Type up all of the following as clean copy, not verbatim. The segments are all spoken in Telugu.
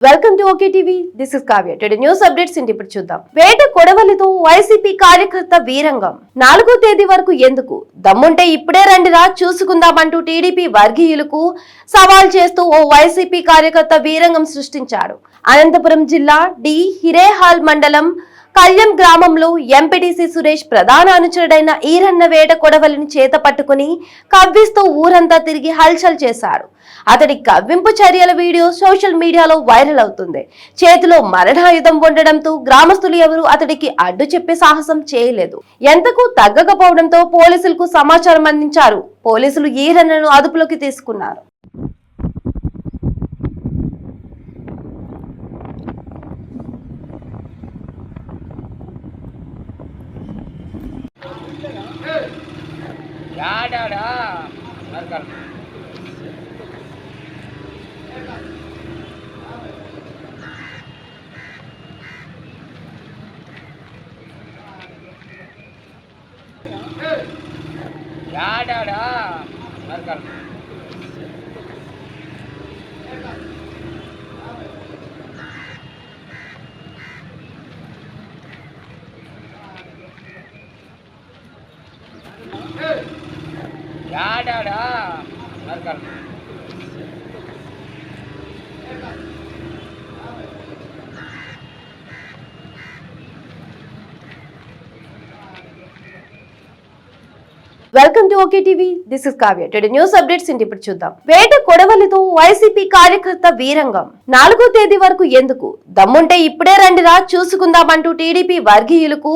Welcome to okay TV. This is Kavya. Today news updates ఇంటి ఇప్పుడు చూద్దాం. వేట కొడవలితో వైసీపీ కార్యకర్త వీరంగం. 4వ తేదీ వరకు ఎందుకు? దమ్ముంటే ఇప్పుడే రండిరా చూసుకుందామంటూ టీడీపీ వర్గీయులకు సవాల్ చేస్తూ ఓ వైసీపీ కార్యకర్త వీరంగం సృష్టించాడు. అనంతపురం జిల్లా డి హిరేహాల్ మండలం కళ్యం గ్రామంలో ఎంపీటీసీ సురేష్ ప్రధాన అనుచరుడైన ఈరన్న వేట కొడవలిని చేత పట్టుకుని కవ్విస్తూ ఊరంతా తిరిగి హల్చల్ చేశాడు. అతడి కవ్వింపు చర్యల వీడియో సోషల్ మీడియాలో వైరల్ అవుతుంది. చేతిలో మరణాయుధం ఉండడంతో గ్రామస్తులు ఎవరు అతడికి అడ్డు చెప్పే సాహసం చేయలేదు. ఎంతకు తగ్గకపోవడంతో పోలీసులకు సమాచారం అందించారు. పోలీసులు ఈరన్నను అదుపులోకి తీసుకున్నారు. యాడాడా నరకల్ యాడాడా నరకల్ యాడాడా నరకల్ welcome to okay TV. This is Kavya. Today news updates ఇంటి ఇప్పుడు చూద్దాం. వేట కొడవలితో వైసీపీ కార్యకర్త వీరంగం. 4వ తేదీ వరకు ఎందుకు? దమ్ముంటే ఇప్పుడే రండిరా చూసుకుందామంటూ టీడీపీ వర్గీయులకు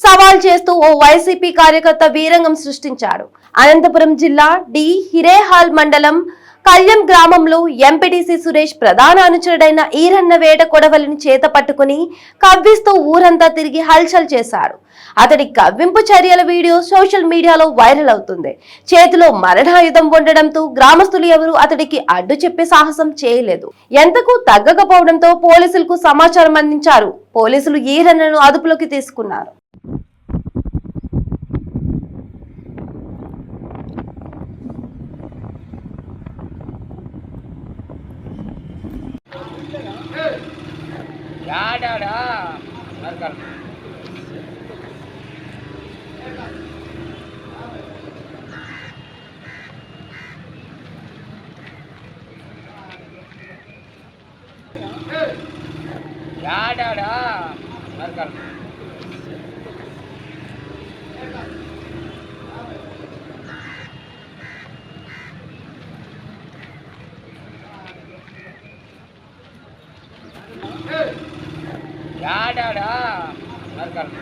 సవాల్ చేస్తూ ఓ వైసీపీ కార్యకర్త వీరంగం సృష్టించాడు. అనంతపురం జిల్లా డి హిరేహాల్ మండలం కళ్యం గ్రామంలో ఎంపీటీసీ సురేష్ ప్రధాన అనుచరుడైన ఈరన్న వేట కొడవలిని చేత పట్టుకుని కవ్విస్తూ ఊరంతా తిరిగి హల్చల్ చేశాడు. అతడి కవ్వింపు చర్యల వీడియో సోషల్ మీడియాలో వైరల్ అవుతుంది. చేతిలో మరణాయుధం ఉండడంతో గ్రామస్తులు ఎవరు అతడికి అడ్డు చెప్పే సాహసం చేయలేదు. ఎంతకు తగ్గకపోవడంతో పోలీసులకు సమాచారం అందించారు. పోలీసులు ఈరన్నను అదుపులోకి తీసుకున్నారు. యాడాడా నరకల్ యాడాడా నరకల్ యాడాడా నరకల్